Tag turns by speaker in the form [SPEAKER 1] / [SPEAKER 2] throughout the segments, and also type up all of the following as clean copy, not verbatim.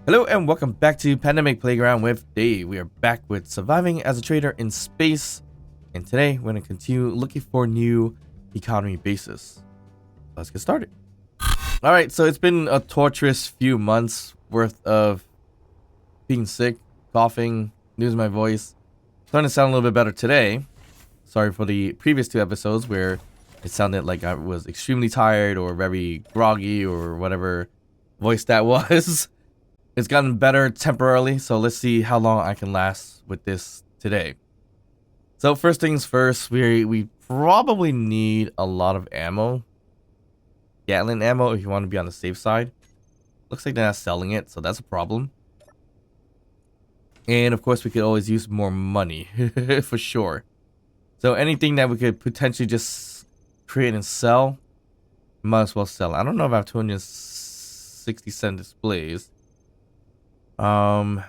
[SPEAKER 1] Hello and welcome back to Pandemic Playground with Dave. We are back with surviving as a trader in space, and today we're going to continue looking for new economy bases. Let's get started. Alright, so it's been a torturous few months worth of being sick, coughing, losing my voice. Starting to sound a little bit better today. Sorry for the previous two episodes where it sounded like I was extremely tired or very groggy or whatever voice that was. It's gotten better temporarily, so let's see how long I can last with this today. So first things first, we probably need a lot of ammo. Gatling ammo if you want to be on the safe side. Looks like they're not selling it, so that's a problem. And of course we could always use more money for sure. So anything that we could potentially just create and sell, might as well sell. I don't know if I have 260-cent displays. I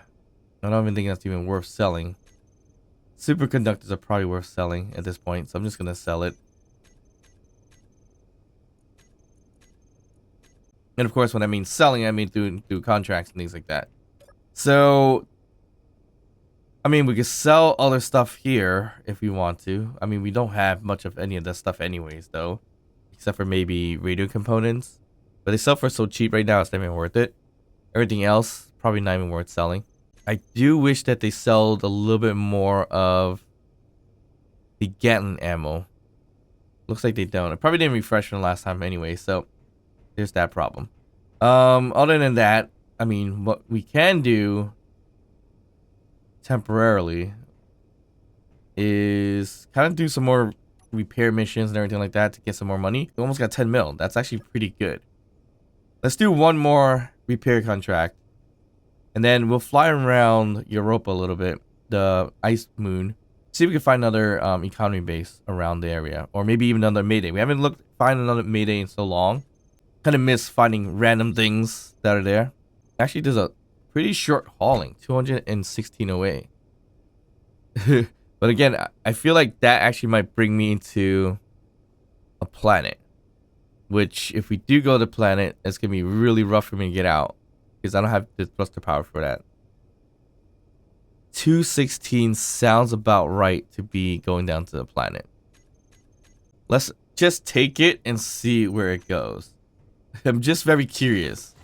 [SPEAKER 1] don't even think that's even worth selling. Superconductors are probably worth selling at this point, so I'm just gonna sell it. And of course, when I mean selling, I mean through contracts and things like that. So, I mean, we could sell other stuff here if we want to. I mean, we don't have much of any of this stuff anyways, though. Except for maybe radio components. But they sell for so cheap right now, it's not even worth it. Everything else, probably not even worth selling. I do wish that they sold a little bit more of the Gatling ammo. Looks like they don't. I probably didn't refresh from the last time anyway, so there's that problem. Other than that, I mean, what we can do temporarily is kind of do some more repair missions and everything like that to get some more money. We almost got 10 mil. That's actually pretty good. Let's do one more repair contract. And then we'll fly around Europa a little bit, the ice moon. See if we can find another economy base around the area. Or maybe even another Mayday. We haven't find another Mayday in so long. Kind of miss finding random things that are there. Actually, there's a pretty short hauling, 216 away. But again, I feel like that actually might bring me into a planet. Which, if we do go to the planet, it's going to be really rough for me to get out. Because I don't have the thruster power for that. 216 sounds about right to be going down to the planet. Let's just take it and see where it goes. I'm just very curious.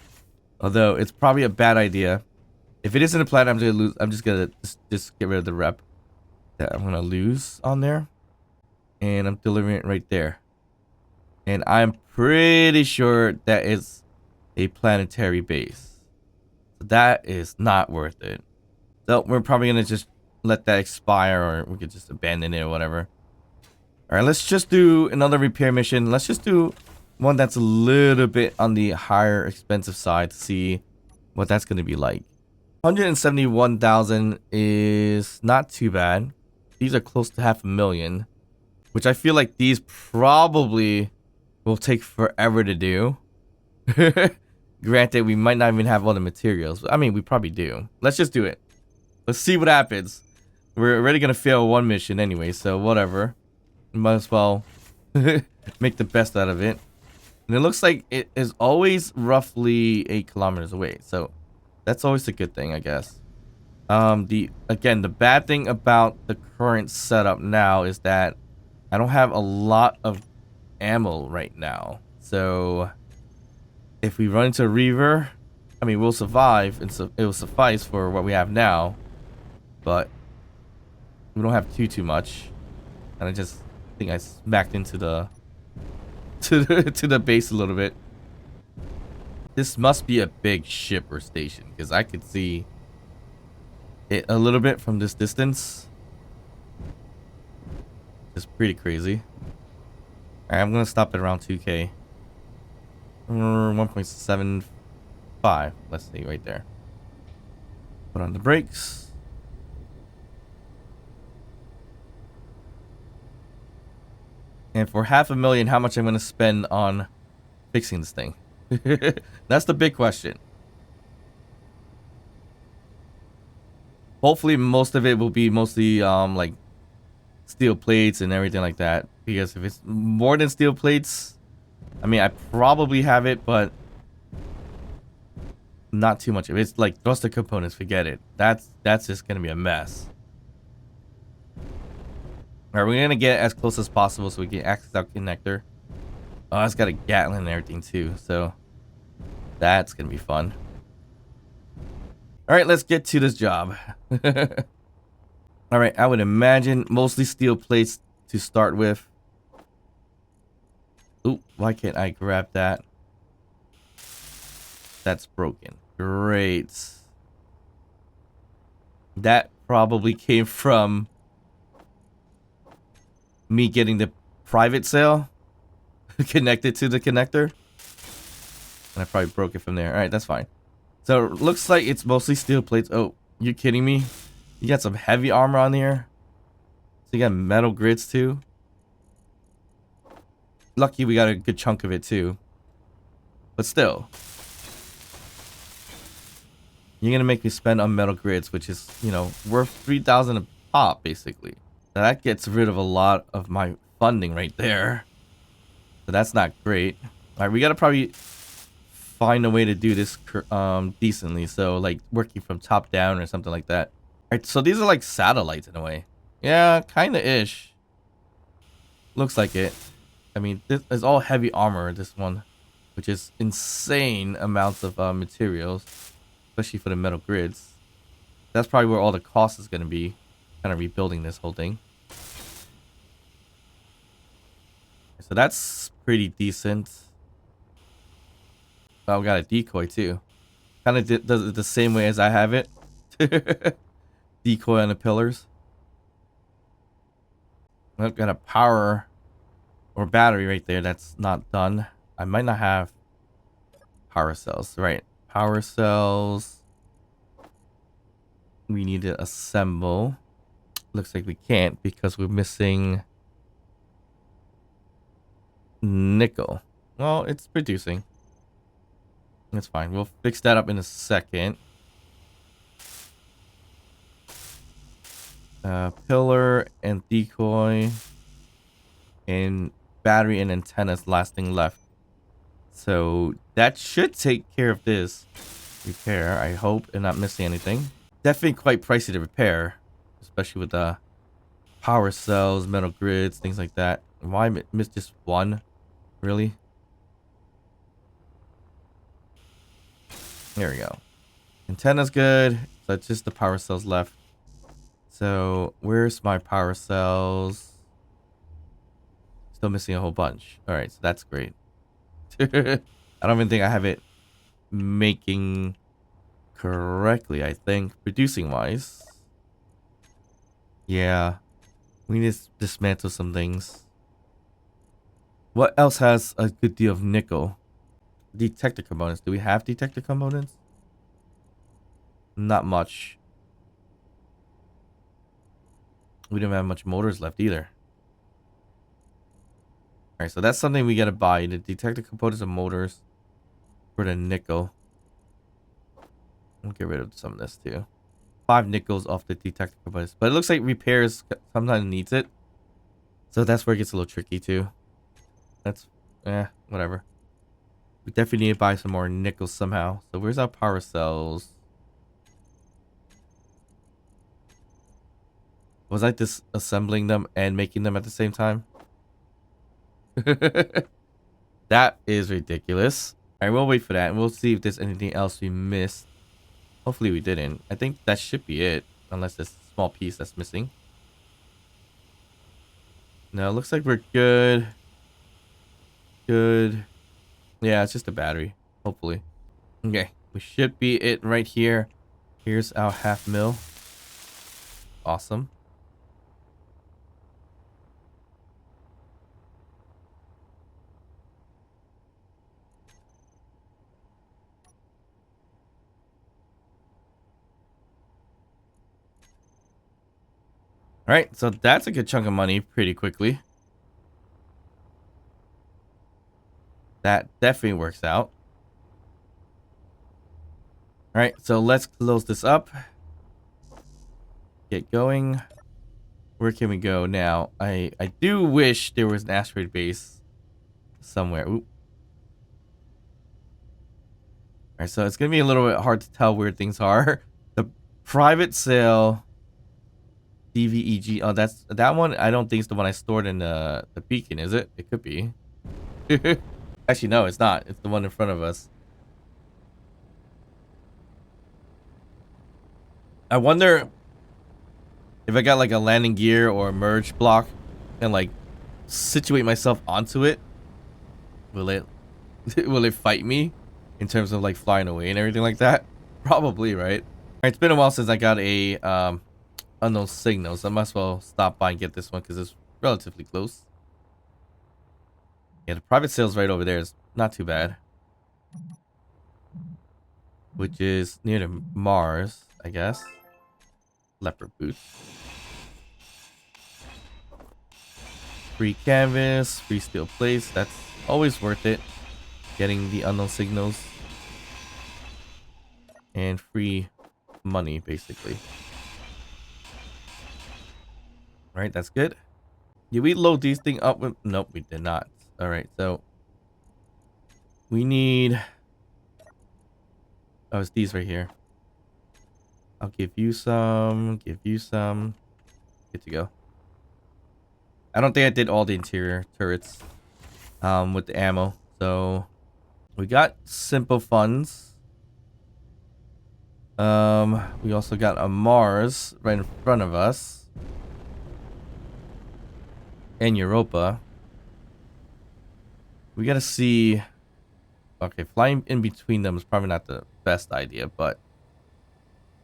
[SPEAKER 1] Although it's probably a bad idea. If it isn't a planet, I'm gonna lose. I'm just gonna just get rid of the rep that I'm gonna lose on there, and I'm delivering it right there. And I'm pretty sure that is a planetary base. So that is not worth it. So we're probably gonna just let that expire, or we could just abandon it or whatever. All right, let's just do another repair mission. Let's just do one that's a little bit on the higher expensive side to see what that's gonna be like. 171,000 is not too bad. These are close to 500,000, which I feel like these probably will take forever to do. Granted, we might not even have all the materials. I mean, we probably do. Let's just do it. Let's see what happens. We're already gonna fail one mission anyway, so whatever. We might as well make the best out of it. And it looks like it is always roughly 8 kilometers away, so that's always a good thing, I guess. The bad thing about the current setup now is that I don't have a lot of ammo right now. So if we run into a Reaver, I mean, we'll survive, and so it will suffice for what we have now. But we don't have too much, and I just think I smacked into the to the base a little bit. This must be a big ship or station because I could see it a little bit from this distance. It's pretty crazy. Alright, I'm gonna stop at around 2K. 1.75. Let's see, right there. Put on the brakes. And for 500,000, how much I'm gonna spend on fixing this thing? That's the big question. Hopefully most of it will be mostly like steel plates and everything like that, because if it's more than steel plates, I mean, I probably have it, but Not too much of it. It's like thruster components, forget it. That's just gonna be a mess. Alright, we're gonna get as close as possible so we can access our connector. Oh, it's got a Gatling and everything too, so that's gonna be fun. Alright, let's get to this job. Alright, I would imagine mostly steel plates to start with. Oop, why can't I grab that? That's broken. Great. That probably came from me getting the private sale connected to the connector. And I probably broke it from there. Alright, that's fine. So, it looks like it's mostly steel plates. Oh, you kidding me? You got some heavy armor on here. So you got metal grids too. Lucky we got a good chunk of it too. But still. You're gonna make me spend on metal grids, which is, you know, worth 3,000 a pop, basically. Now that gets rid of a lot of my funding right there. So that's not great. Alright, we gotta probably find a way to do this decently. So, like, working from top down or something like that. Alright, so these are like satellites in a way. Yeah, kinda-ish. Looks like it. I mean, this is all heavy armor, this one. Which is insane amounts of materials. Especially for the metal grids. That's probably where all the cost is going to be. Kind of rebuilding this whole thing. So that's pretty decent. Oh, we got a decoy too. Kind of does it the same way as I have it. Decoy on the pillars. I've got a power or battery right there that's not done. I might not have power cells. Right. Power cells. We need to assemble. Looks like we can't because we're missing nickel. Well, it's producing. That's fine. We'll fix that up in a second. Pillar and decoy and battery and antennas last thing left. So that should take care of this repair, I hope, and not missing anything. Definitely quite pricey to repair, especially with the power cells, metal grids, things like that. Why miss just one? Really? There we go. Antenna's good. So it's just the power cells left. So where's my power cells? Still missing a whole bunch. Alright, so that's great. I don't even think I have it making correctly, I think. Producing wise. Yeah. We need to dismantle some things. What else has a good deal of nickel? Detector components. Do we have detector components? Not much. We don't have much motors left either. Alright, so that's something we gotta buy. The detector components and motors for the nickel. We'll get rid of some of this too. 5 nickels off the detector components. But it looks like repairs sometimes needs it. So that's where it gets a little tricky too. That's, whatever. We definitely need to buy some more nickels somehow. So where's our power cells? Was I disassembling them and making them at the same time? That is ridiculous. Alright, we'll wait for that. And we'll see if there's anything else we missed. Hopefully we didn't. I think that should be it. Unless there's a small piece that's missing. No, it looks like we're good. Good. Yeah, it's just a battery. Hopefully. Okay. We should be it right here. Here's our 0.5 mil. Awesome. Alright, so that's a good chunk of money pretty quickly. That definitely works out. Alright, so let's close this up. Get going. Where can we go now? I do wish there was an asteroid base somewhere. Oop. Alright, so it's gonna be a little bit hard to tell where things are. The private sale DVEG. Oh, that's that one. I don't think it's the one I stored in the beacon, is it? It could be. Actually, no, it's not. It's the one in front of us. I wonder if I got like a landing gear or a merge block and like situate myself onto it. Will it will it fight me in terms of like flying away and everything like that? Probably, right? Alright, it's been a while since I got a unknown signal, so I might as well stop by and get this one because it's relatively close. Yeah, the private sale's right over there. It's not too bad. Which is near to Mars, I guess. Leopard boot. Free canvas, free steel plates. That's always worth it. Getting the unknown signals. And free money, basically. Alright, that's good. Did we load these things up with... Nope, we did not. Alright, so... we need... oh, it's these right here. I'll give you some. Give you some. Good to go. I don't think I did all the interior turrets with the ammo. So we got simple funds. We also got a Mars right in front of us. And Europa. We gotta see. Okay, flying in between them is probably not the best idea, but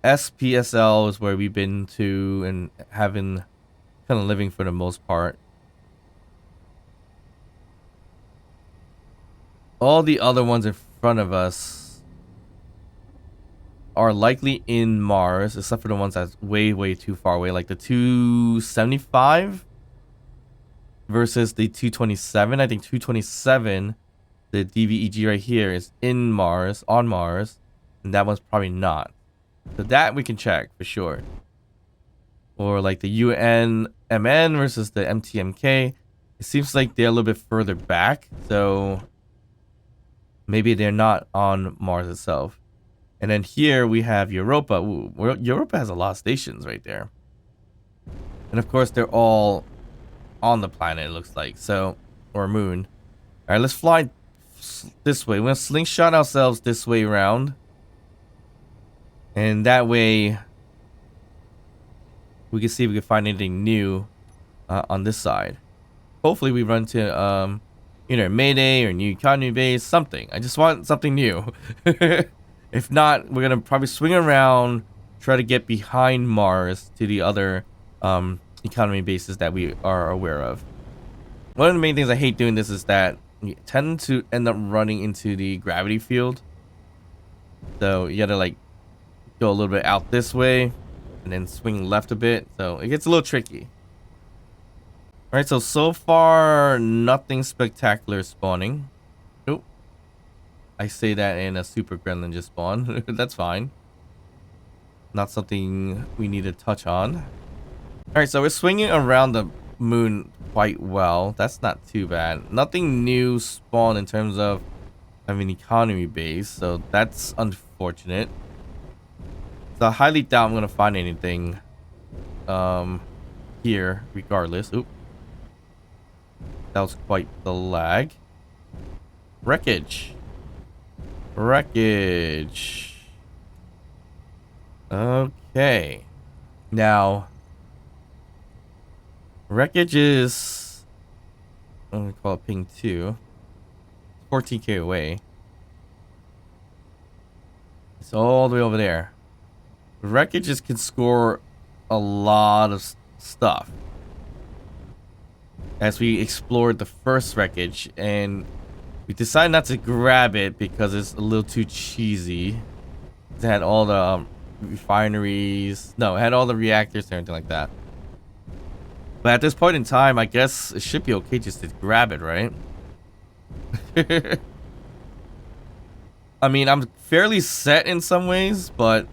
[SPEAKER 1] SPSL is where we've been to and having kind of living for the most part. All the other ones in front of us are likely in Mars, except for the ones that's way, way too far away, like the 275 versus the 227. I think 227, the DVEG right here, is in Mars, on Mars, and that one's probably not. So that we can check for sure. Or like the UNMN versus the MTMK. It seems like they're a little bit further back, so maybe they're not on Mars itself. And then here we have Europa. Ooh, Europa has a lot of stations right there. And of course they're all on the planet, it looks like. So, or moon. Alright, let's fly this way. We're gonna slingshot ourselves this way around. And that way, we can see if we can find anything new on this side. Hopefully we run to either Mayday or New Economy Base, something. I just want something new. If not, we're going to probably swing around, try to get behind Mars to the other economy bases that we are aware of. One of the main things I hate doing this is that you tend to end up running into the gravity field. So you gotta like go a little bit out this way and then swing left a bit, so it gets a little tricky. All right, so far nothing spectacular spawning. Nope. I say that and a super gremlin just spawned. That's fine. Not something we need to touch on. All right, so we're swinging around the moon quite well. That's not too bad. Nothing new spawned in terms of an economy base, so that's unfortunate. So I highly doubt I'm gonna find anything here regardless. Oop. That was quite the lag. Wreckage. Wreckage. Okay. Now wreckage is, I'm gonna call it ping 2. 14k away. It's all the way over there. Wreckages can score a lot of stuff. As we explored the first wreckage, and we decided not to grab it because it's a little too cheesy. It had all the refineries. No, it had all the reactors and everything like that. But at this point in time, I guess it should be okay just to grab it, right? I mean, I'm fairly set in some ways, but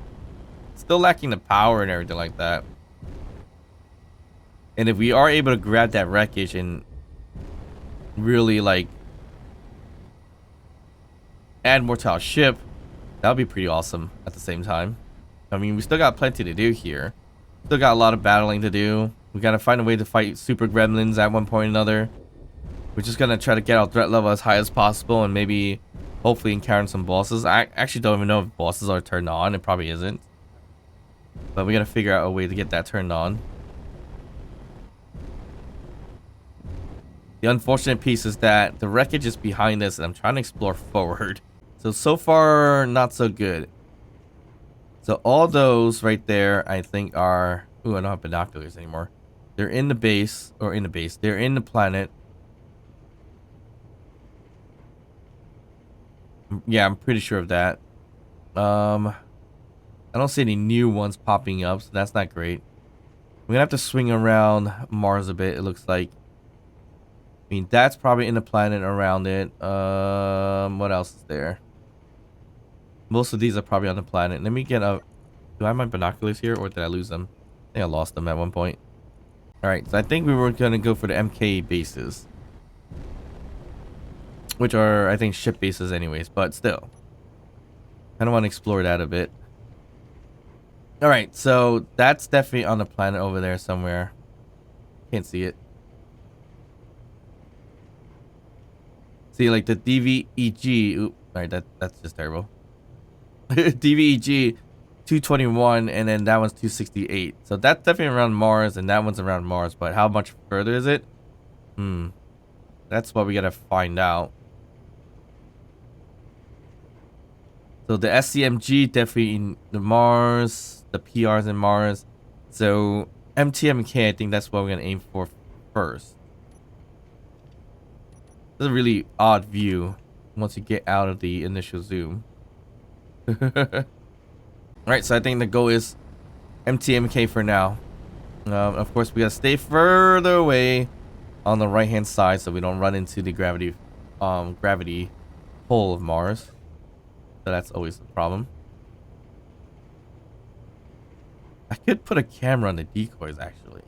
[SPEAKER 1] still lacking the power and everything like that. And if we are able to grab that wreckage and really like add more to our ship, That would be pretty awesome at the same time. I mean, we still got plenty to do here. Still got a lot of battling to do. We gotta find a way to fight super gremlins at one point or another. We're just gonna try to get our threat level as high as possible and maybe hopefully encounter some bosses. I actually don't even know if bosses are turned on. It probably isn't. But we gotta figure out a way to get that turned on. The unfortunate piece is that the wreckage is behind us and I'm trying to explore forward. So far, not so good. So all those right there, I think are... Ooh, I don't have binoculars anymore. They're in the base, or in the base. They're in the planet. Yeah, I'm pretty sure of that. I don't see any new ones popping up, so that's not great. We're gonna have to swing around Mars a bit, it looks like. I mean, that's probably in the planet around it. What else is there? Most of these are probably on the planet. Let me get a... Do I have my binoculars here, or did I lose them? I think I lost them at one point. Alright, so I think we were gonna go for the MK bases. Which are, I think, ship bases anyways, but still. I don't want to explore that a bit. Alright, so that's definitely on the planet over there somewhere. Can't see it. See, like the DVEG... Oop, alright, that's just terrible. DVEG 221, and then that one's 268. So that's definitely around Mars, and that one's around Mars. But how much further is it? That's what we gotta find out. So the SCMG definitely in the Mars, the PR's in Mars. So MTMK, I think that's what we're gonna aim for first. It's a really odd view once you get out of the initial zoom. Alright, so I think the goal is MTMK for now. Of course, we gotta stay further away on the right hand side so we don't run into the gravity pull of Mars. So that's always the problem. I could put a camera on the decoys, actually.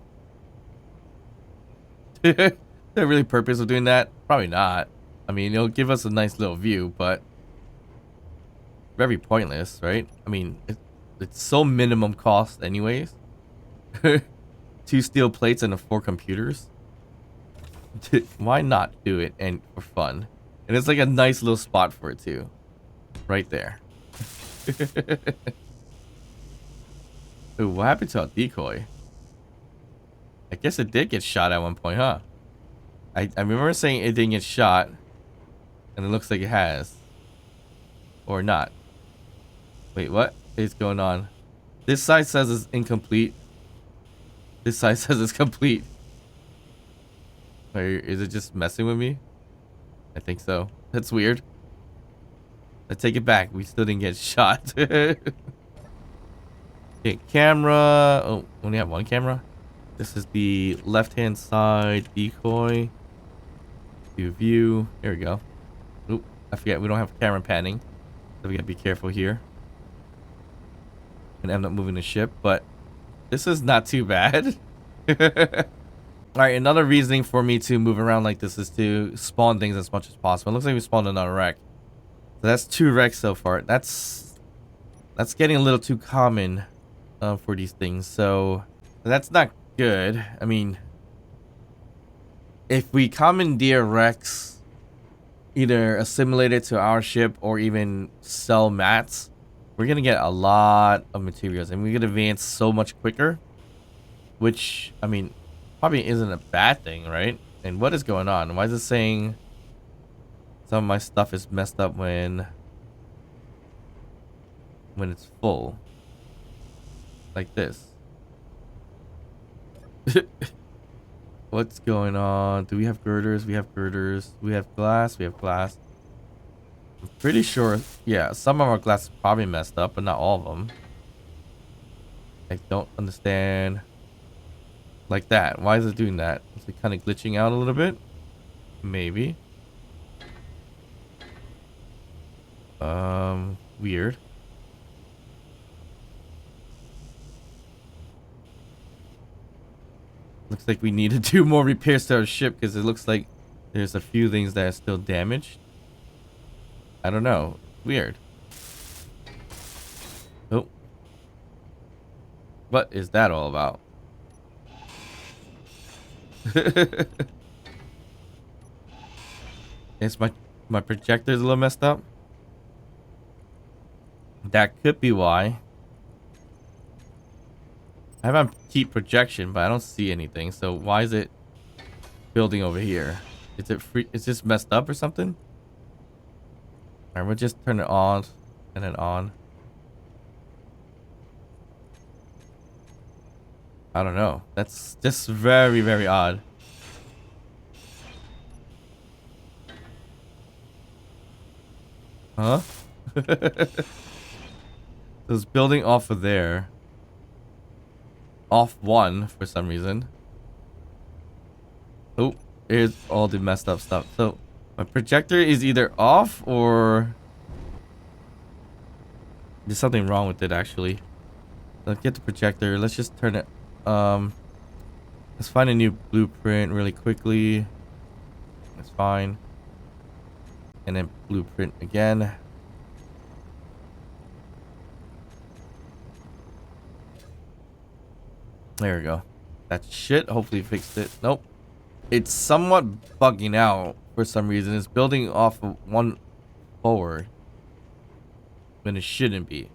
[SPEAKER 1] Is there really purpose of doing that? Probably not. I mean, it'll give us a nice little view, but very pointless, right? I mean, it's so minimum cost anyways. 2 steel plates and 4 computers. Why not do it and for fun? And it's like a nice little spot for it too. Right there. Ooh, what happened to our decoy? I guess it did get shot at one point, huh? I remember saying it didn't get shot. And it looks like it has. Or not. Wait, what is going on? This side says it's incomplete. This side says it's complete. Wait, is it just messing with me? I think so. That's weird. I take it back. We still didn't get shot. Okay, camera. Oh, only have one camera. This is the left-hand side decoy. View. There we go. Oop, I forget. We don't have camera panning. So we gotta be careful here. And end up moving the ship, but this is not too bad. Alright, another reasoning for me to move around like this is to spawn things as much as possible. It looks like we spawned another wreck. So that's 2 wrecks so far. That's getting a little too common for these things. So that's not good. I mean, if we commandeer wrecks, either assimilate it to our ship or even sell mats, we're gonna get a lot of materials and we can advance so much quicker. Which, I mean, probably isn't a bad thing, right? And what is going on? Why is it saying some of my stuff is messed up when it's full? Like this. What's going on? Do we have girders? We have girders. We have glass. We have glass. I'm pretty sure, yeah, some of our glass is probably messed up, but not all of them. I don't understand. Like that. Why is it doing that? Is it kind of glitching out a little bit? Maybe. Weird. Looks like we need to do more repairs to our ship because it looks like there's a few things that are still damaged. I don't know. Weird. What is that all about? Is my projector's a little messed up? That could be why. I have a cheap projection, but I don't see anything. So why is it building over here? Is it free? Is this messed up or something? Alright, we'll just turn it on and then on. I don't know. That's just very, very odd. Huh? So it's building off of there. Off one for some reason. Oh, here's all the messed up stuff. So my projector is either off or there's something wrong with it actually. Let's get the projector. Let's just turn it. Let's find a new blueprint really quickly. That's fine. And then blueprint again. There we go. That shit hopefully fixed it. Nope. It's somewhat bugging out for some reason. It's building off of one forward when it shouldn't be.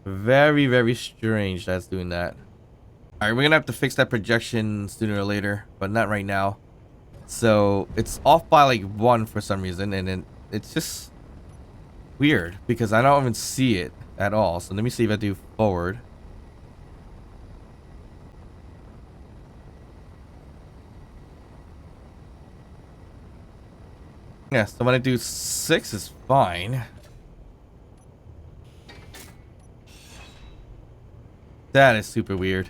[SPEAKER 1] Very, very strange that's doing that. Alright, we're gonna have to fix that projection sooner or later, but not right now. So it's off by like one for some reason, and then it's just weird because I don't even see it at all. So let me see if I do forward. Yeah, so when I do 6 is fine. That is super weird.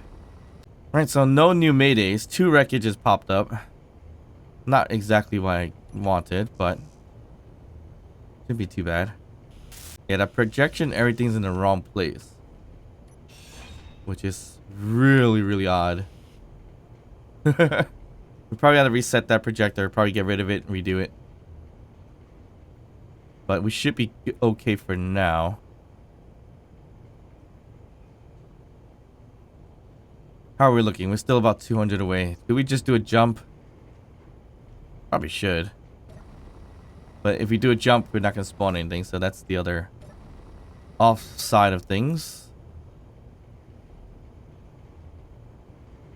[SPEAKER 1] Alright, so no new maydays. 2 wreckages popped up. Not exactly what I wanted, but shouldn't be too bad. Yeah, that projection, everything's in the wrong place. Which is really, really odd. We probably have to reset that projector, probably get rid of it and redo it. But we should be okay for now. How are we looking? We're still about 200 away. Do we just do a jump? Probably should. But if we do a jump, we're not going to spawn anything. So that's the other off side of things.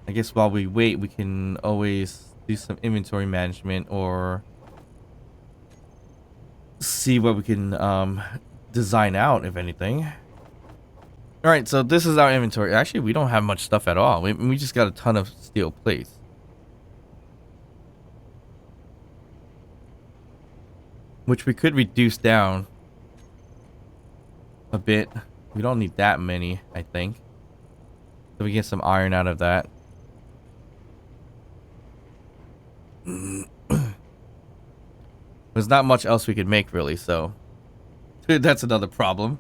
[SPEAKER 1] I guess while we wait, we can always do some inventory management or see what we can design out, if anything. Alright, so this is our inventory. Actually, we don't have much stuff at all. We just got a ton of steel plates. Which we could reduce down a bit. We don't need that many, I think. So we get some iron out of that. There's not much else we could make, really, so that's another problem.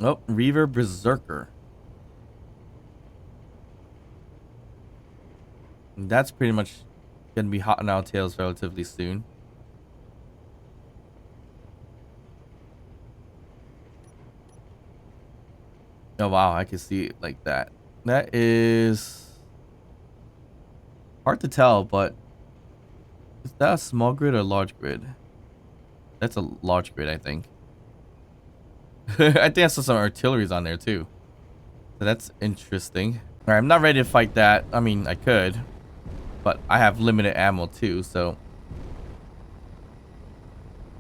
[SPEAKER 1] Oh, Reaver Berserker. That's pretty much gonna be hot on our tails relatively soon. Oh wow, I can see it like that. That is hard to tell, but is that a small grid or a large grid? That's a large grid, I think. I think I saw some artilleries on there too. So that's interesting. Alright, I'm not ready to fight that. I mean, I could. But I have limited ammo too, so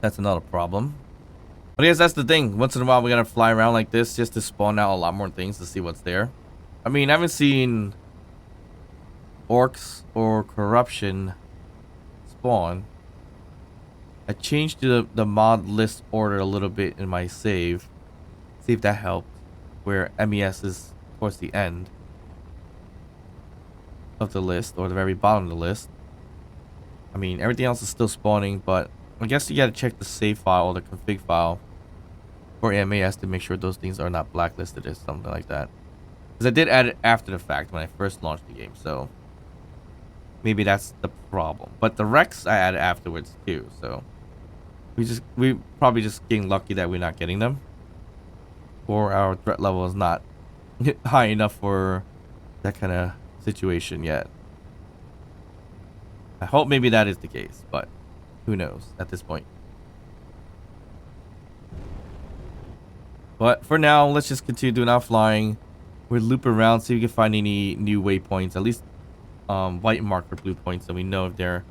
[SPEAKER 1] that's another problem. But I guess that's the thing. Once in a while, we gotta fly around like this just to spawn out a lot more things to see what's there. I mean, I haven't seen orcs or corruption spawn. I changed the mod list order a little bit in my save. See if that helped. Where MES is towards the end of the list, or the very bottom of the list. I mean, everything else is still spawning, but I guess you gotta check the save file or the config file for MES to make sure those things are not blacklisted or something like that. Because I did add it after the fact when I first launched the game, so maybe that's the problem. But the Rex I added afterwards too, so We probably just getting lucky that we're not getting them, or our threat level is not high enough for that kind of situation yet. I hope maybe that is the case, but who knows at this point. But for now, let's just continue doing our flying. We'll loop around, see if we can find any new waypoints, at least white marker blue points, so we know if there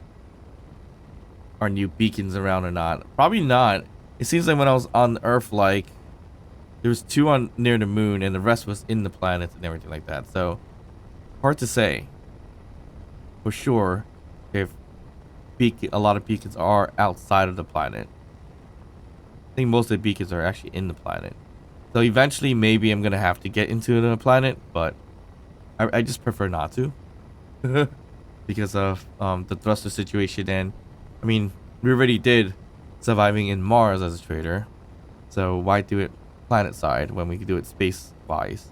[SPEAKER 1] are new beacons around or not. Probably not. It seems like when I was on Earth, like there was 2 on near the moon, and the rest was in the planets and everything like that. So hard to say for sure if a lot of beacons are outside of the planet. I think most of the beacons are actually in the planet. So eventually, maybe I'm gonna have to get into the planet, but I just prefer not to because of the thruster situation. And I mean, we already did surviving in Mars as a trader, so why do it planet side when we can do it space wise?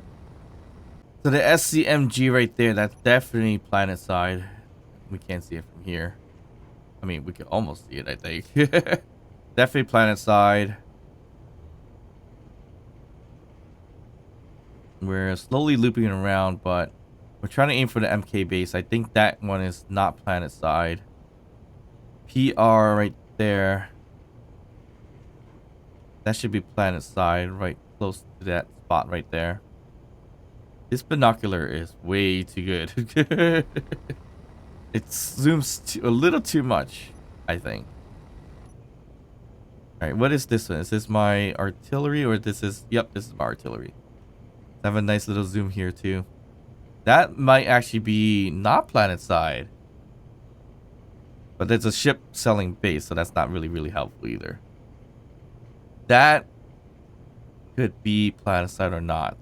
[SPEAKER 1] So the SCMG right there, that's definitely planet side. We can't see it from here. I mean, we can almost see it, I think. Definitely planet side. We're slowly looping around, but we're trying to aim for the MK base. I think that one is not planet side. PR right there. That should be planet side, right close to that spot right there. This binocular is way too good. It zooms a little too much, I think. Alright, what is this one? Is this my artillery or this is... Yep, this is my artillery. I have a nice little zoom here too. That might actually be not planet side. But there's a ship selling base, so that's not really helpful either. That could be planet side or not.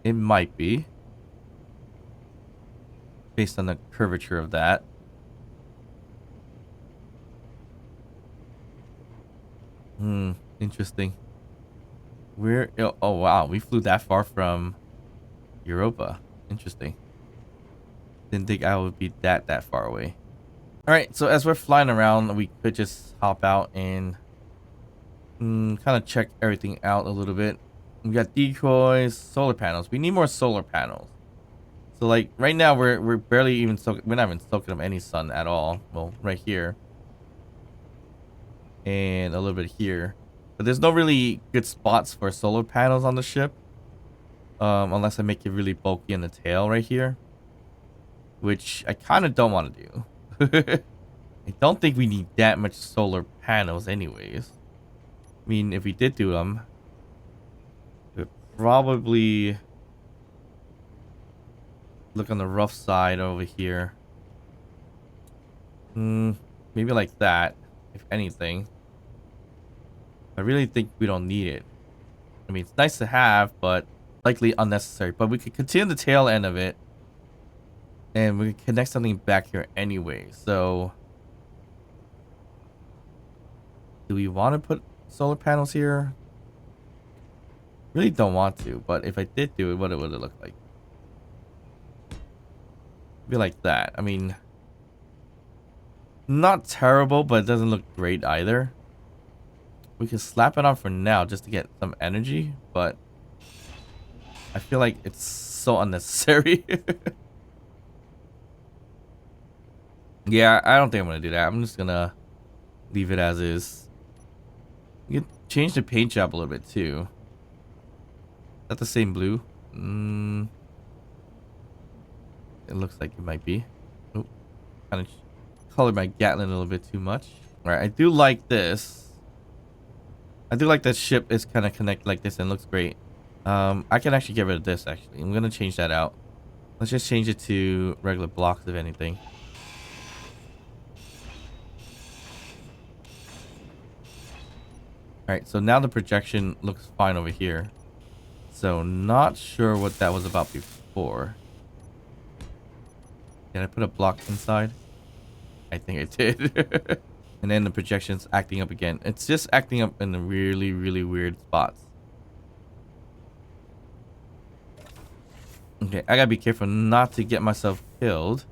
[SPEAKER 1] It might be. Based on the curvature of that. Interesting. We're... Oh, wow. We flew that far from Europa. Interesting. Didn't think I would be that far away. Alright, so as we're flying around, we could just hop out and kind of check everything out a little bit. We got decoys, solar panels. We need more solar panels. So like right now we're barely even we're not even soaking up any sun at all. Well, right here. And a little bit here. But there's no really good spots for solar panels on the ship. Unless I make it really bulky in the tail right here. Which I kind of don't want to do. I don't think we need that much solar panels anyways. I mean, if we did do them, it would probably look on the rough side over here. Maybe like that, if anything. I really think we don't need it. I mean, it's nice to have, but likely unnecessary. But we could continue the tail end of it. And we can connect something back here anyway. So, do we want to put solar panels here? Really don't want to, but if I did do it, what it would it look like? Be like that. I mean, not terrible, but it doesn't look great either. We can slap it on for now just to get some energy, but I feel like it's so unnecessary. Yeah, I don't think I'm gonna do that. I'm just gonna leave it as is. You can change the paint job a little bit too. Is that the same blue? It looks like it might be. Oh, kind of colored my Gatlin a little bit too much. All right, I do like this. I do like that ship is kind of connected like this and looks great. I can actually get rid of this actually. I'm gonna change that out. Let's just change it to regular blocks if anything. Alright, so now the projection looks fine over here. So, not sure what that was about before. Did I put a block inside? I think I did. And then the projection's acting up again. It's just acting up in the really weird spots. Okay, I gotta be careful not to get myself killed.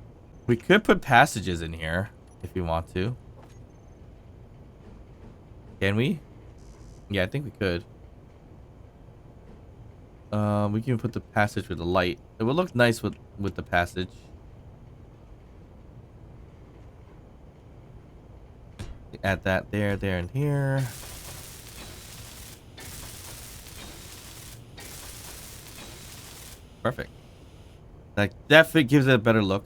[SPEAKER 1] We could put passages in here. if we want to. Can we? Yeah, I think we could. We can put the passage with the light. It would look nice with the passage. Add that there, and here. Perfect. That definitely gives it a better look.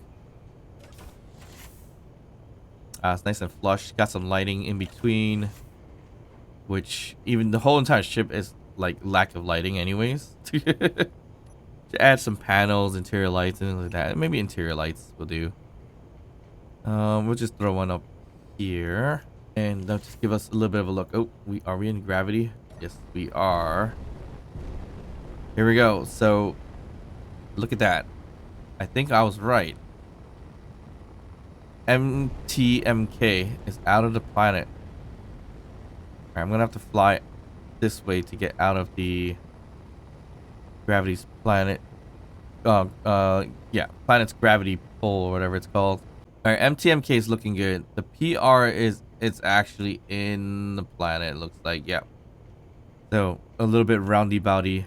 [SPEAKER 1] It's nice and flush. Got some lighting in between, which even the whole entire ship is like lack of lighting anyways. To add some panels, interior lights, and like that. Maybe interior lights will do. We'll just throw one up here, and that'll just give us a little bit of a look. Oh, are we in gravity? Yes, we are. Here we go. So, look at that. I think I was right. MTMK is out of the planet. Alright, I'm gonna have to fly this way to get out of the gravity's planet. Yeah, planet's gravity pull or whatever it's called. Alright, MTMK is looking good. The PR it's actually in the planet, it looks like. Yeah. So a little bit roundy bowdy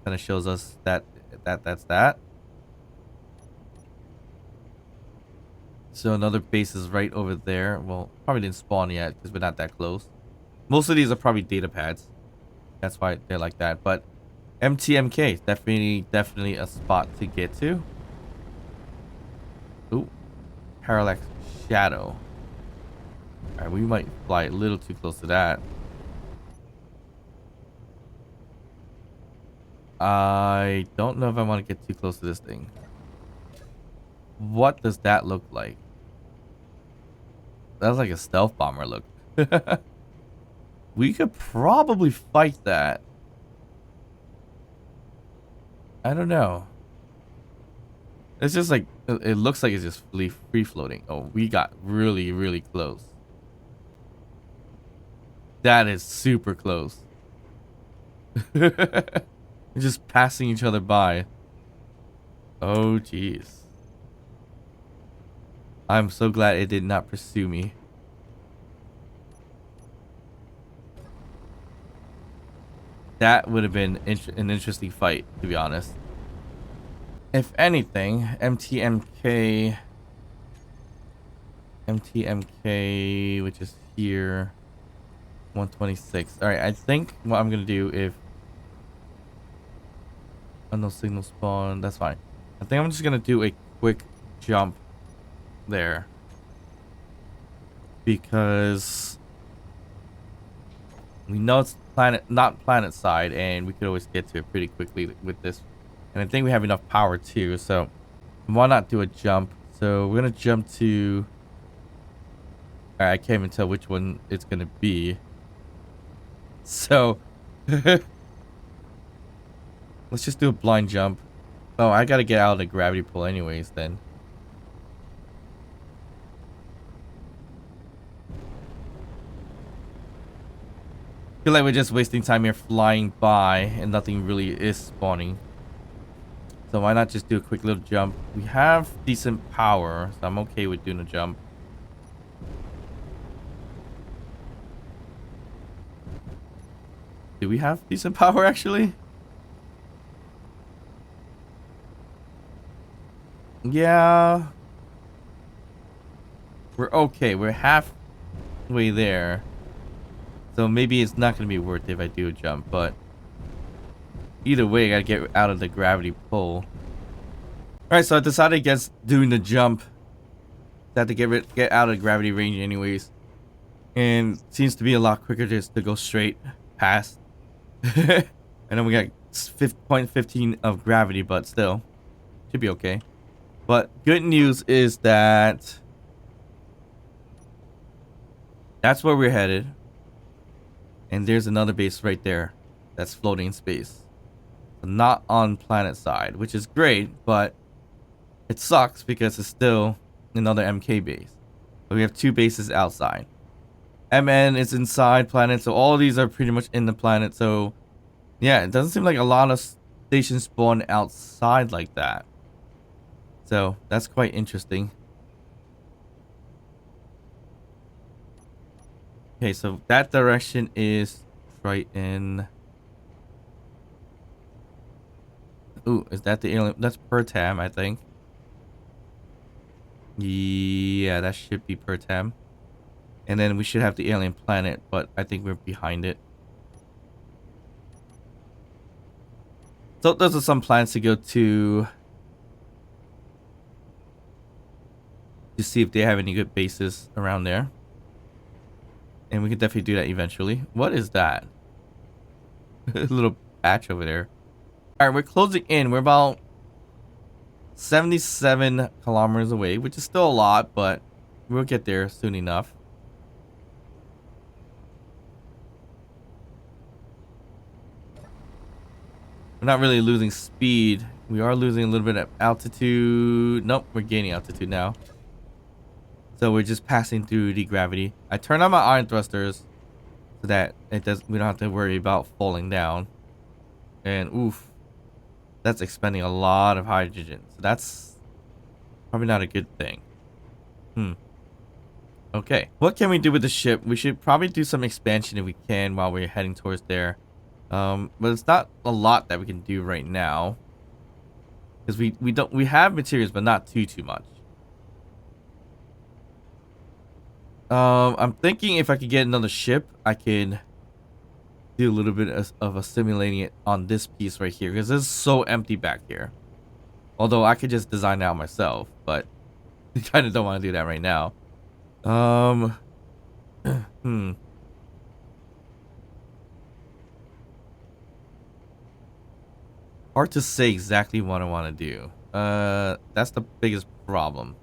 [SPEAKER 1] kind of shows us that's that. So another base is right over there. Well, probably didn't spawn yet because we're not that close. Most of these are probably data pads. That's why they're like that. But MTMK, definitely a spot to get to. Ooh, parallax shadow. Alright, we might fly a little too close to that. I don't know if I want to get too close to this thing. What does that look like? That's like a stealth bomber look. We could probably fight that. I don't know. It's just like, it looks like it's just free floating. Oh, we got really, really close. That is super close. Just passing each other by. Oh, jeez. I'm so glad it did not pursue me. That would have been an interesting fight, to be honest. If anything, MTMK, which is here, 126. All right, I think what I'm gonna do if no signal spawn, that's fine. I think I'm just gonna do a quick jump there because we know it's not planet side, and we could always get to it pretty quickly with this. And I think we have enough power too, so why not do a jump? So we're gonna jump to. Alright, I can't even tell which one it's gonna be. So let's just do a blind jump. Oh, I gotta get out of the gravity pull anyways then. Feel like we're just wasting time here flying by and nothing really is spawning. So why not just do a quick little jump? We have decent power, so I'm okay with doing a jump. Do we have decent power actually? Yeah. We're okay. We're halfway there. So maybe it's not going to be worth it if I do a jump, but either way, I got to get out of the gravity pull. Alright, so I decided against doing the jump. I had to get out of gravity range anyways. And it seems to be a lot quicker just to go straight past. And then we got 0.15 of gravity, but still. Should be okay. But good news is that that's where we're headed. And there's another base right there that's floating in space. Not on planet side, which is great, but it sucks because it's still another MK base. But we have two bases outside. MN is inside planet, so all of these are pretty much in the planet. So yeah, it doesn't seem like a lot of stations spawn outside like that. So that's quite interesting. Okay, so that direction is right in. Ooh, is that the alien? That's Pertam, I think. Yeah, that should be Pertam. And then we should have the alien planet, but I think we're behind it. So those are some plans to go to see if they have any good bases around there. And we can definitely do that eventually. What is that? A little patch over there. All right, we're closing in. We're about 77 kilometers away, which is still a lot, but we'll get there soon enough. We're not really losing speed. We are losing a little bit of altitude. Nope, we're gaining altitude now. So we're just passing through the gravity. I turn on my ion thrusters so that we don't have to worry about falling down. And oof, that's expending a lot of hydrogen. So that's probably not a good thing. Okay, what can we do with the ship? We should probably do some expansion if we can while we're heading towards there. But it's not a lot that we can do right now. Because we have materials, but not too much. I'm thinking if I could get another ship, I could do a little bit of assimilating it on this piece right here, because it's so empty back here. Although I could just design it out myself, but I kind of don't want to do that right now. Hard to say exactly what I want to do. That's the biggest problem.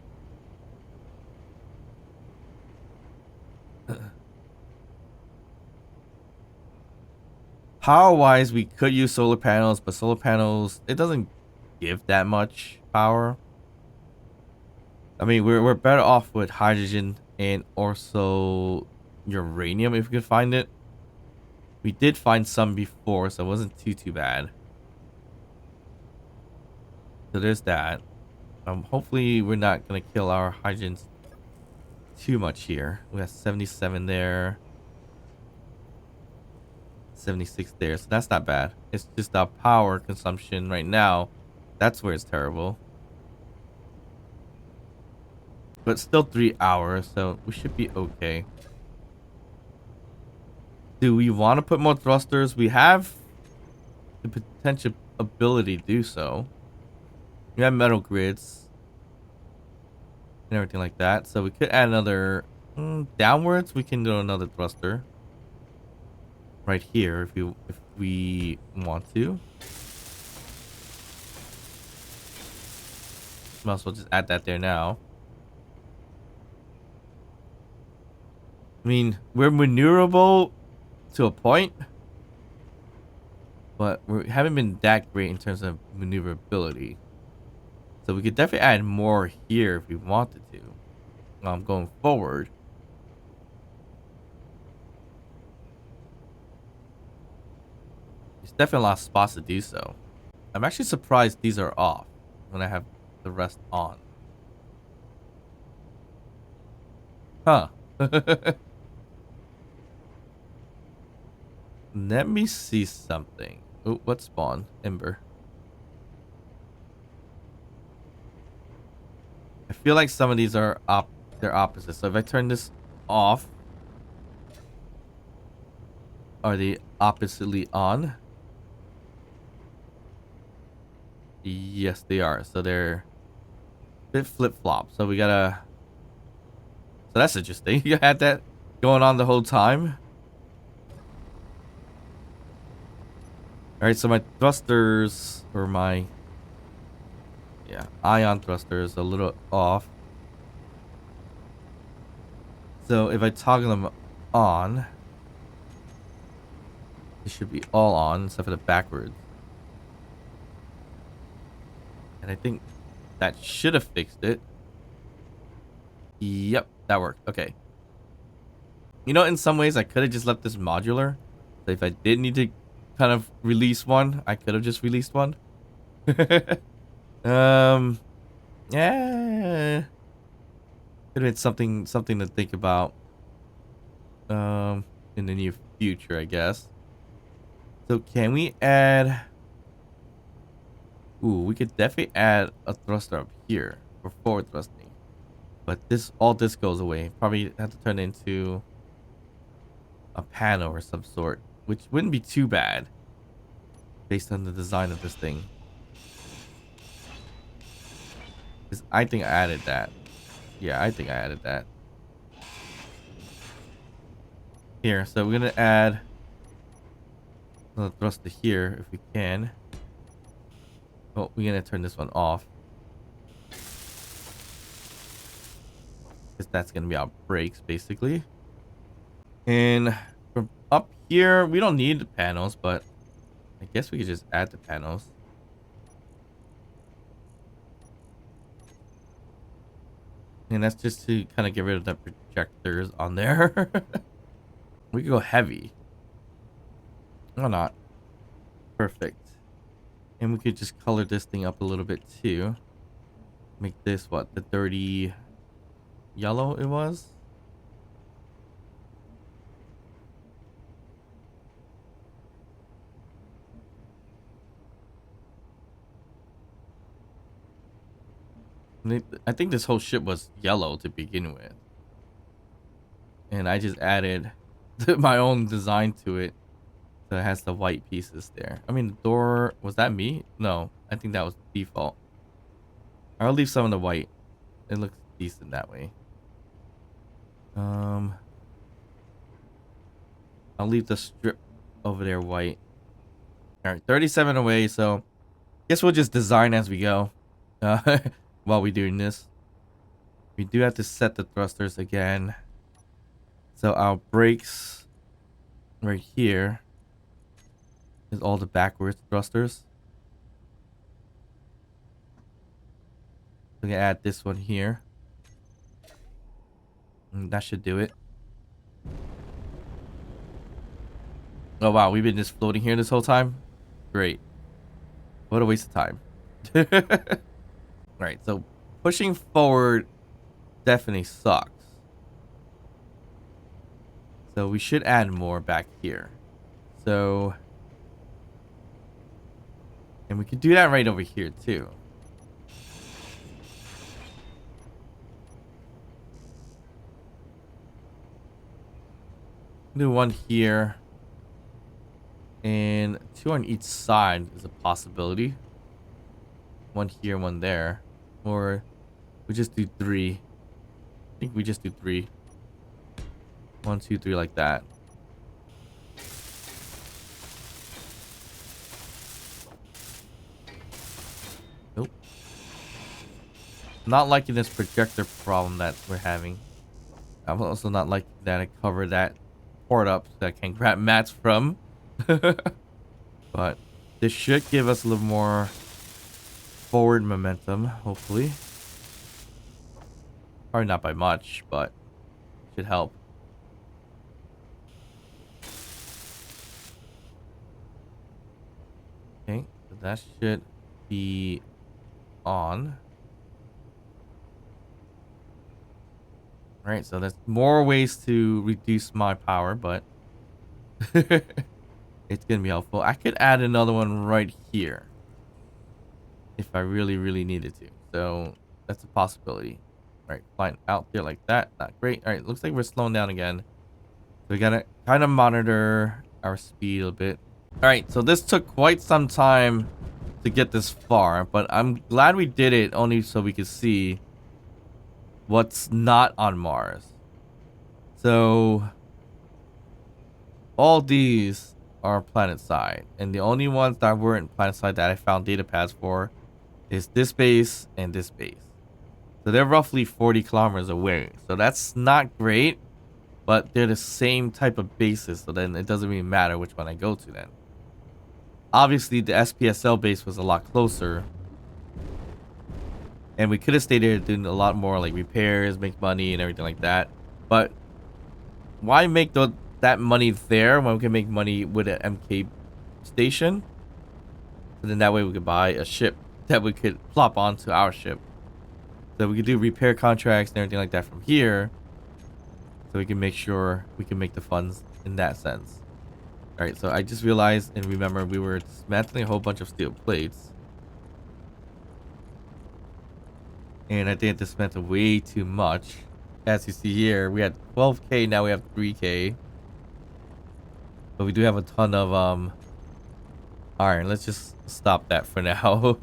[SPEAKER 1] Power-wise, we could use solar panels, but solar panels, it doesn't give that much power. I mean, we're better off with hydrogen and also uranium if we could find it. We did find some before, so it wasn't too bad. So there's that. Hopefully we're not gonna kill our hydrogens too much here. We got 77 there. 76 there, so that's not bad. It's just our power consumption right now. That's where it's terrible. But still 3 hours, so we should be okay. Do we want to put more thrusters? We have the potential ability to do so. We have metal grids and everything like that, so we could add another downwards. We can do another thruster right here if we want to. Might as well just add that there now. I mean, we're maneuverable to a point, but we haven't been that great in terms of maneuverability. So we could definitely add more here if we wanted to. Going forward. There's definitely a lot of spots to do so. I'm actually surprised these are off when I have the rest on. Huh. Let me see something. Oh, what spawned? Ember. I feel like some of these are they're opposite. So if I turn this off, are they oppositely on? Yes, they are. So they're a bit flip-flop. So we gotta. So that's interesting. You had that going on the whole time. All right, so my thrusters or my ion thrusters a little off. So if I toggle them on, it should be all on except for the backwards. And I think that should have fixed it. Yep, that worked. Okay. You know, in some ways I could have just left this modular. So if I did need to kind of release one, I could have just released one. Yeah. Could have been something to think about. in the near future, I guess. So can we add... Ooh, we could definitely add a thruster up here for forward thrusting. But all this goes away. Probably have to turn it into a panel or some sort, which wouldn't be too bad based on the design of this thing. 'Cause I think I added that. Yeah, I think I added that. Here, so we're gonna add another thruster here if we can. Oh, we're gonna turn this one off. Because that's gonna be our brakes, basically. And from up here, we don't need the panels, but I guess we could just add the panels. And that's just to kind of get rid of the projectors on there. We could go heavy. Why not? Perfect. And we could just color this thing up a little bit too. Make this what? The 30 yellow it was? I think this whole ship was yellow to begin with. And I just added my own design to it. So it has the white pieces there. I mean, the door, was that me? No, I think that was default. I'll leave some of the white. It looks decent that way. I'll leave the strip over there white. All right, 37 away. So guess we'll just design as we go while we're doing this. We do have to set the thrusters again. So our brakes right here is all the backwards thrusters. We're gonna add this one here. And that should do it. Oh wow, we've been just floating here this whole time? Great. What a waste of time. Alright, so pushing forward definitely sucks. So we should add more back here. So... And we could do that right over here too. Do one here. And 2 on each side is a possibility. 1 here, 1 there. Or we just do 3. I think we just do 3. 1, 2, 3 like that. Nope. Not liking this projector problem that we're having. I'm also not liking that I cover that port up so I can grab mats from. But this should give us a little more forward momentum, hopefully. Probably not by much, but should help. Okay, so that should be on. Alright, so there's more ways to reduce my power, but it's gonna be helpful. I could add another one right here if I really, really needed to. So that's a possibility. Alright, flying out there like that. Not great. Alright, looks like we're slowing down again. So we gotta kind of monitor our speed a bit. Alright, so this took quite some time to get this far, but I'm glad we did it only so we could see what's not on Mars. So all these are planet side, and the only ones that weren't planet side that I found data pads for is this base and this base. So they're roughly 40 kilometers away. So that's not great, but they're the same type of bases, so then it doesn't really matter which one I go to then. Obviously, the SPSL base was a lot closer, and we could have stayed there doing a lot more like repairs, make money, and everything like that. But why make that money there when we can make money with an MK station? And then that way we could buy a ship that we could plop onto our ship. So we could do repair contracts and everything like that from here. so we can make sure we can make the funds in that sense. All right, so I just realized and remember we were dismantling a whole bunch of steel plates, and I think I dismantled way too much. As you see here, we had 12K, now we have 3K, but we do have a ton of iron. Let's just stop that for now.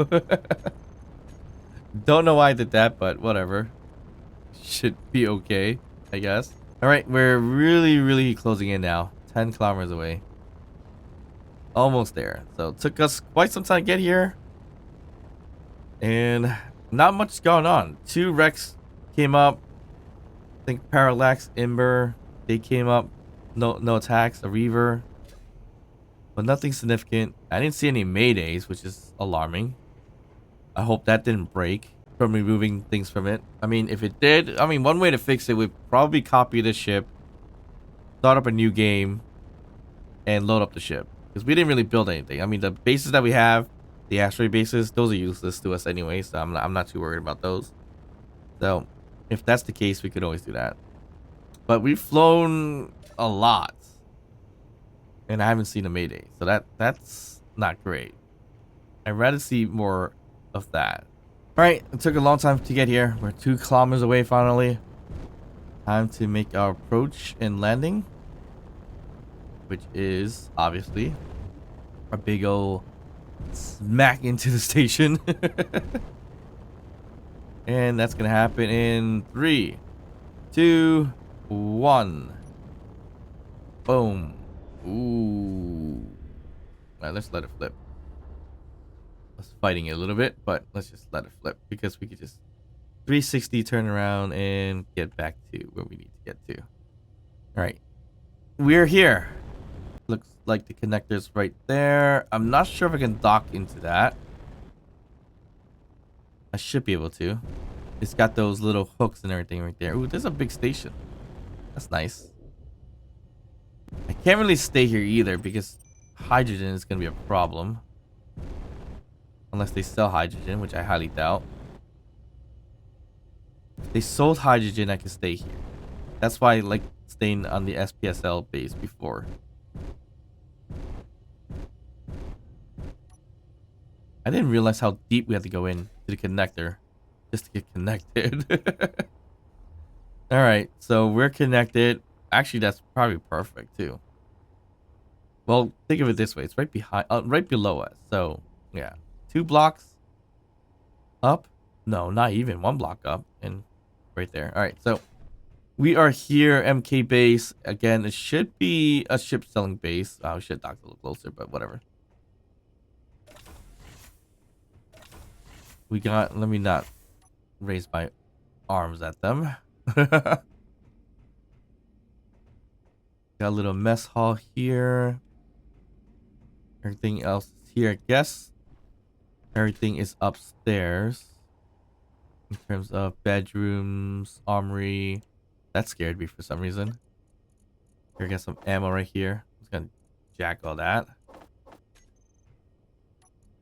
[SPEAKER 1] Don't know why I did that, but whatever. Should be okay, I guess. All right, we're really closing in now. 10 kilometers away. Almost there. So it took us quite some time to get here. And not much going on. 2 wrecks came up. I think Parallax, Ember, they came up. No attacks. A Reaver. But nothing significant. I didn't see any Maydays, which is alarming. I hope that didn't break from removing things from it. I mean, if it did, I mean, one way to fix it would probably copy the ship, start up a new game, and load up the ship. Because we didn't really build anything. I mean, the bases that we have, the asteroid bases, those are useless to us anyway, so I'm not too worried about those. So, if that's the case, we could always do that. But we've flown a lot. And I haven't seen a Mayday, so that's not great. I'd rather see more of that. Alright, it took a long time to get here. We're 2 kilometers away finally. Time to make our approach and landing, which is obviously a big ol' smack into the station. And that's gonna happen in 3, 2, 1. Boom. Ooh. Alright, let's let it flip. I was fighting it a little bit, but let's just let it flip because we could just 360 turn around and get back to where we need to get to. Alright. We're here. Looks like the connector's right there. I'm not sure if I can dock into that. I should be able to. It's got those little hooks and everything right there. Ooh, there's a big station. That's nice. I can't really stay here either because hydrogen is going to be a problem. Unless they sell hydrogen, which I highly doubt. If they sold hydrogen, I can stay here. That's why I like staying on the SPSL base before. I didn't realize how deep we had to go in to the connector just to get connected. Alright, so we're connected. Actually, that's probably perfect too. Well, think of it this way. It's right behind, right below us. So, yeah. 2 blocks up. No, not even 1 block up. And right there. Alright, so we are here, MK base. Again, it should be a ship selling base. Oh, we should dock a little closer, but whatever. We got, let me not raise my arms at them. Got a little mess hall here. Everything else is here, I guess. Everything is upstairs. In terms of bedrooms, armory. That scared me for some reason. Here, I got some ammo right here. I'm just gonna jack all that.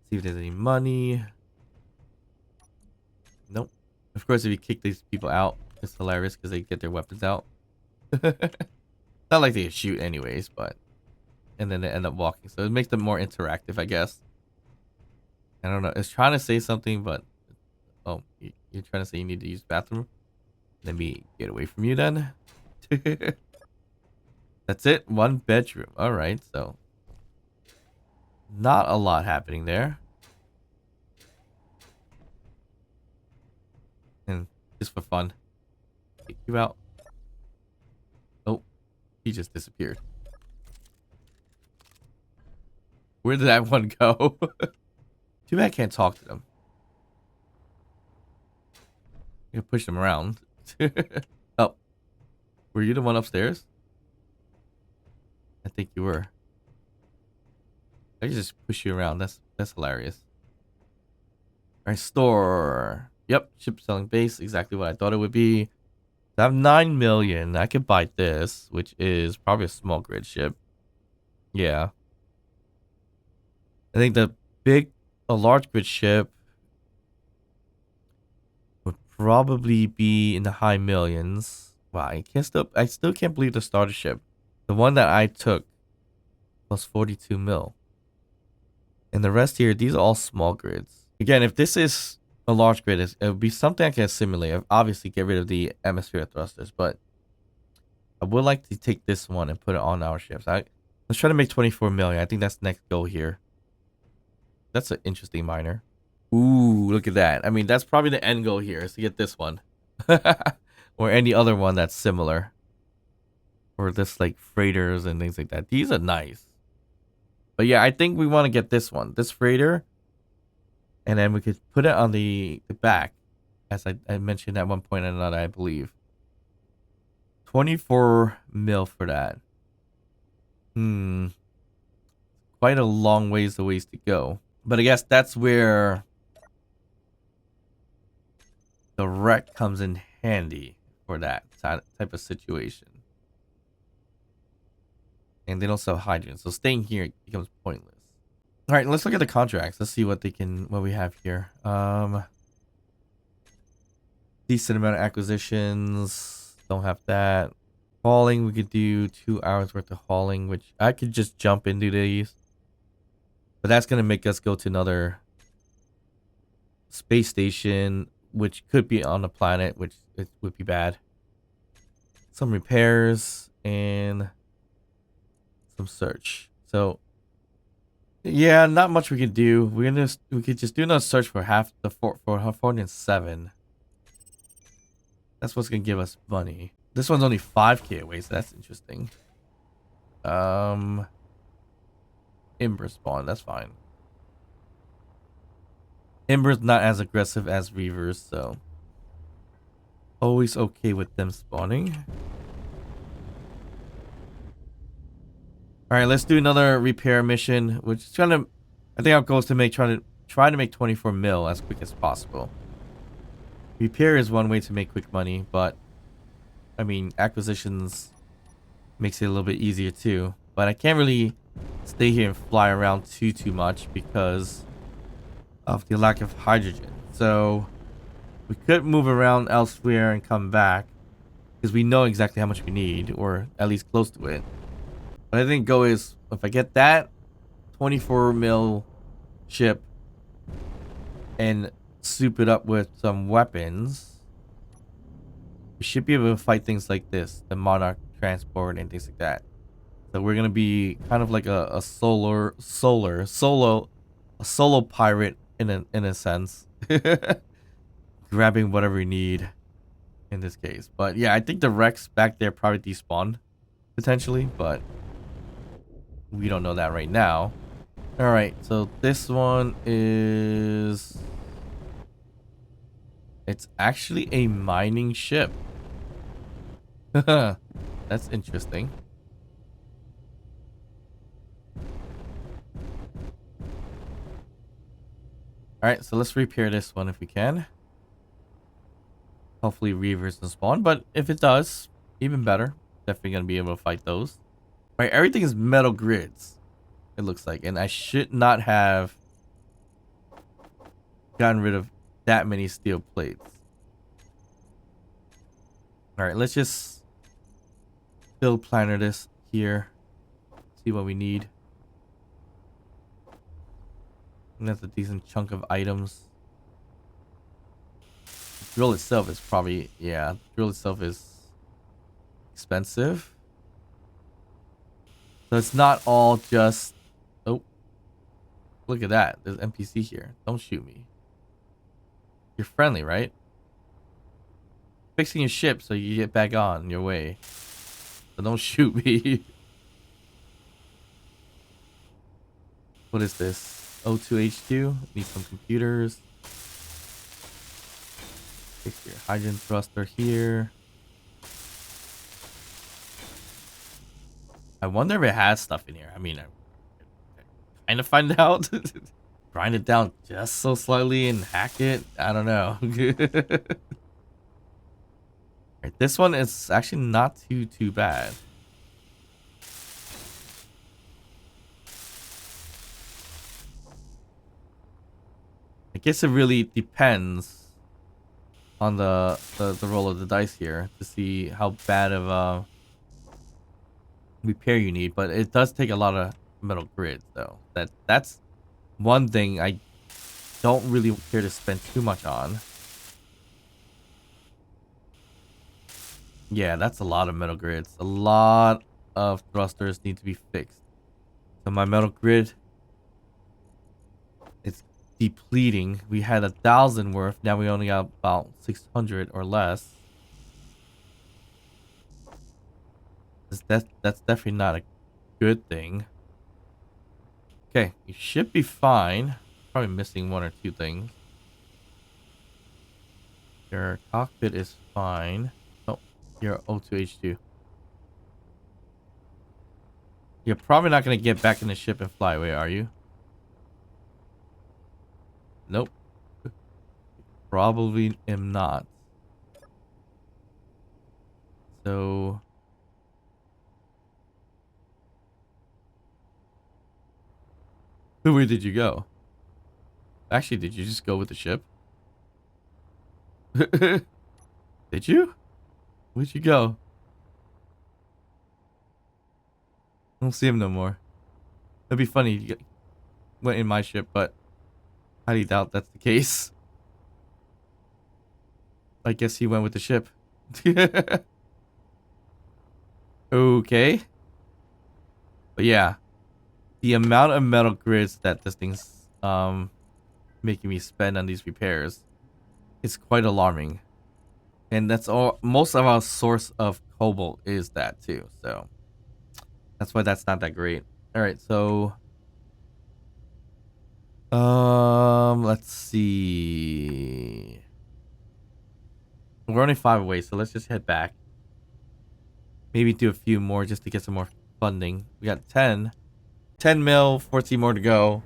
[SPEAKER 1] See if there's any money. Nope. Of course, if you kick these people out, it's hilarious because they get their weapons out. Not like they shoot anyways, but... And then they end up walking. So it makes them more interactive, I guess. I don't know. It's trying to say something, but... Oh, you're trying to say you need to use the bathroom? Let me get away from you then. That's it. 1 bedroom. Alright, so... Not a lot happening there. And just for fun. Kick you out. Oh, he just disappeared. Where did that one go? Too bad I can't talk to them. You can push them around. Oh, were you the one upstairs? I think you were. I can just push you around. That's hilarious. Alright, store. Yep, ship selling base. Exactly what I thought it would be. I have 9 million. I could buy this, which is probably a small grid ship. Yeah. I think a large grid ship would probably be in the high millions. Wow, I still can't believe the starter ship. The one that I took was 42 mil. And the rest here, these are all small grids. Again, if this is a large grid, it would be something I can assimilate. Obviously, get rid of the atmosphere thrusters, but I would like to take this one and put it on our ships. Let's try to make 24 million. I think that's the next goal here. That's an interesting miner. Ooh, look at that. I mean, that's probably the end goal here is to get this one. Or any other one that's similar. Or this like freighters and things like that. These are nice. But yeah, I think we want to get this one. This freighter. And then we could put it on the back. As I mentioned at one point or another, I believe. 24 mil for that. Quite a long ways to go. But I guess that's where the wreck comes in handy for that type of situation. And they don't sell hydrogen, so staying here becomes pointless. All right, let's look at the contracts. Let's see what we have here. Decent amount of acquisitions. Don't have that. Hauling, we could do 2 hours worth of hauling, which I could just jump into these. But that's gonna make us go to another space station, which could be on the planet, which it would be bad. Some repairs and some search. So yeah, not much we can do. We could just do another search for half the for 407. That's what's gonna give us money. This one's only 5k away, so that's interesting. Ember spawn, that's fine. Ember's not as aggressive as Reavers, so always okay with them spawning. All right, let's do another repair mission, which is I think our goal is to try to make 24 mil as quick as possible. Repair is one way to make quick money, but I mean, acquisitions makes it a little bit easier too. But I can't really stay here and fly around too much because of the lack of hydrogen. So we could move around elsewhere and come back because we know exactly how much we need, or at least close to it. But I think go is, if I get that 24 mil ship and soup it up with some weapons, we should be able to fight things like this, the Monarch transport and things like that. So we're gonna be kind of like a solo pirate in a sense, grabbing whatever we need in this case. But yeah, I think the wrecks back there probably despawned potentially, but we don't know that right now. All right, so this one is, it's actually a mining ship. That's interesting. All right, so let's repair this one if we can. Hopefully Reavers doesn't spawn, but if it does, even better. Definitely gonna be able to fight those. All right, everything is metal grids, it looks like, and I should not have gotten rid of that many steel plates. All right, let's just build planner this here. See what we need. And that's a decent chunk of items. The drill itself is probably, yeah, the drill itself is expensive. So it's not all just, oh, look at that. There's NPC here. Don't shoot me. You're friendly, right? Fixing your ship so you get back on your way. So don't shoot me. What is this? O2H2. Need some computers. Fix your hydrogen thruster here. I wonder if it has stuff in here. I mean, I kind of find out. Grind it down just so slightly and hack it. I don't know. Right, this one is actually not too bad. I guess it really depends on the roll of the dice here to see how bad of a repair you need, but it does take a lot of metal grids though. That's one thing I don't really care to spend too much on. Yeah, that's a lot of metal grids. A lot of thrusters need to be fixed. So my metal grid, it's depleting. We had 1,000 worth. Now we only got about 600 or less. That's definitely not a good thing. Okay, you should be fine. Probably missing one or two things. Your cockpit is fine. Oh, you're O2H2. You're probably not going to get back in the ship and fly away, are you? Nope. Probably am not. So... where did you go? Actually, did you just go with the ship? Did you? Where'd you go? I don't see him no more. It'd be funny if you went in my ship, but I highly doubt that's the case. I guess he went with the ship. Okay. But yeah, the amount of metal grids that this thing's making me spend on these repairs is quite alarming. And that's all, most of our source of cobalt is that too. So that's why that's not that great. All right, so let's see. We're only 5 away, so let's just head back. Maybe do a few more just to get some more funding. We got 10 mil, 14 more to go.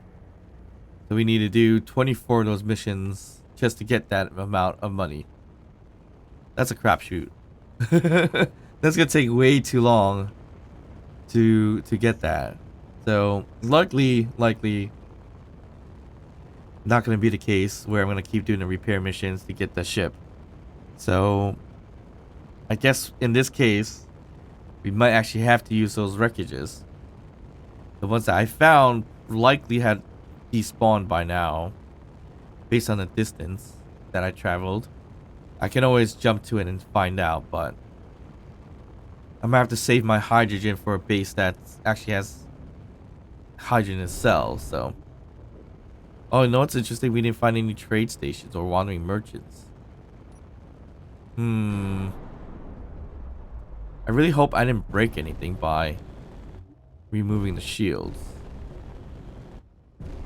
[SPEAKER 1] So we need to do 24 of those missions just to get that amount of money. That's a crapshoot. That's gonna take way too long to get that. So likely not gonna be the case where I'm gonna keep doing the repair missions to get the ship. So I guess in this case we might actually have to use those wreckages. The ones that I found likely had despawned by now based on the distance that I traveled. I can always jump to it and find out, but I'm gonna have to save my hydrogen for a base that actually has hydrogen in cells. So, oh, no, it's interesting. We didn't find any trade stations or wandering merchants. I really hope I didn't break anything by removing the shields,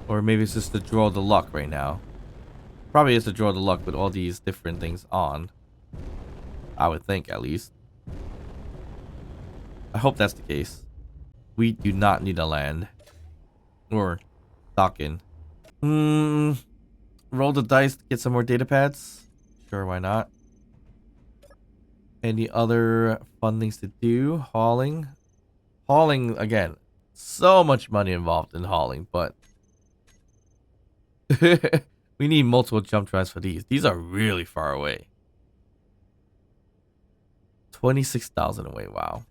[SPEAKER 1] or maybe it's just the draw of the luck right now. Probably is the draw of the luck with all these different things on. I would think, at least. I hope that's the case. We do not need to land. Or dock in. Roll the dice to get some more data pads. Sure, why not? Any other fun things to do? Hauling. Hauling, again. So much money involved in hauling, but... we need multiple jump drives for these. These are really far away. 26,000 away, wow.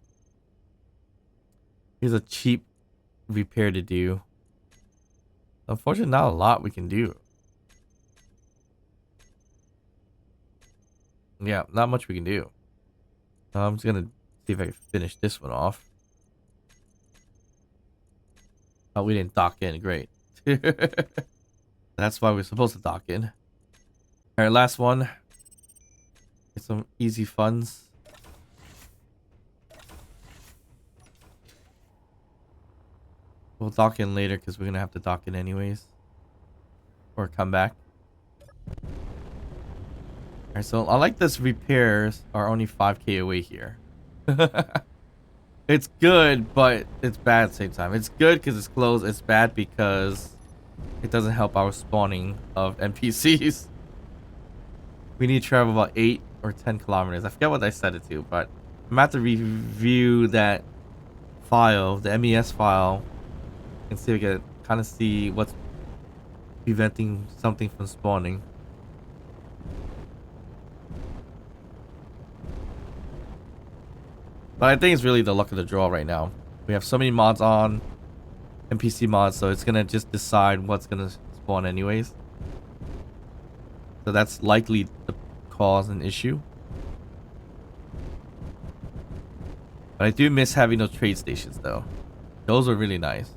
[SPEAKER 1] Here's a cheap repair to do. Unfortunately, not a lot we can do. Yeah, not much we can do. I'm just gonna see if I can finish this one off. Oh, we didn't dock in. Great. That's why we're supposed to dock in. Alright, last one. Get some easy funds. We'll dock in later because we're gonna have to dock in anyways. Or come back. Alright, so I like this repairs are only 5k away here. It's good, but it's bad at the same time. It's good because it's close. It's bad because it doesn't help our spawning of NPCs. We need to travel about 8 or 10 kilometers. I forget what I set it to, but I'm going to have to review that file, the MES file, and see if we can kind of see what's preventing something from spawning. But I think it's really the luck of the draw right now. We have so many mods on, NPC mods, so it's gonna just decide what's gonna spawn anyways. So that's likely to cause an issue. But I do miss having those trade stations though. Those are really nice.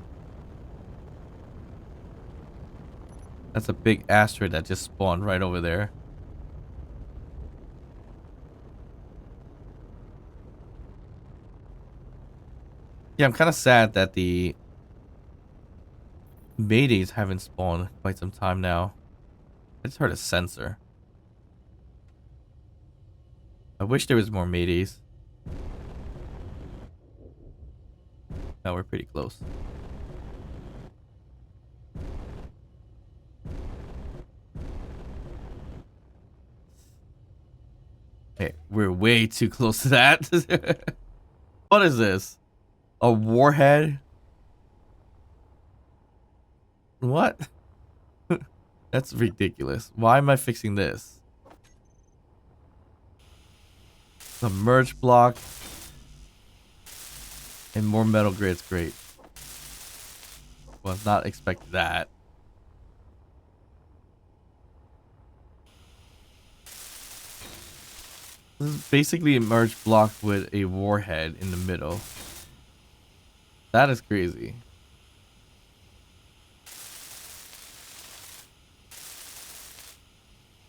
[SPEAKER 1] That's a big asteroid that just spawned right over there. Yeah, I'm kind of sad that the Maydays haven't spawned quite some time now. I just heard a sensor. I wish there was more Maydays. No, we're pretty close. Hey, we're way too close to that. What is this? A warhead? What? That's ridiculous. Why am I fixing this? The merge block and more metal grids. Great. Was not expecting that. This is basically a merge block with a warhead in the middle. That is crazy.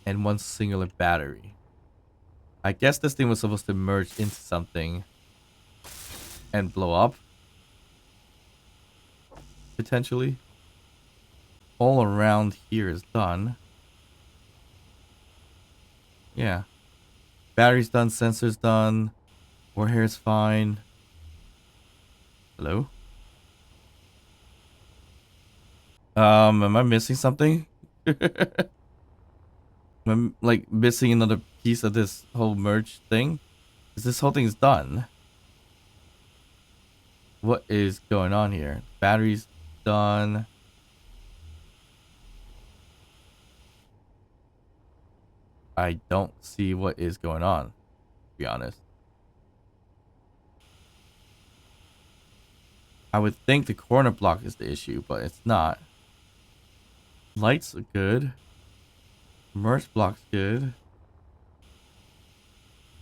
[SPEAKER 1] And one singular battery. I guess this thing was supposed to merge into something and blow up. Potentially. All around here is done. Yeah. Battery's done, sensor's done. Warhead's fine. Hello? Am I missing something? I'm like missing another piece of this whole merge thing. Is this whole thing's done? What is going on here? Battery's done. I don't see what is going on, to be honest. I would think the corner block is the issue, but it's not. Lights are good. Merge block's good.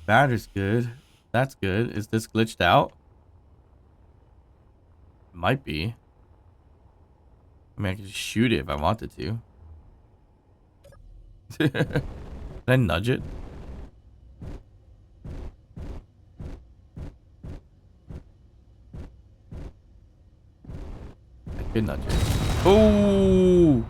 [SPEAKER 1] Battery's good. That's good. Is this glitched out? Might be. I mean, I could just shoot it if I wanted to. Can I nudge it? I could nudge it. Oh!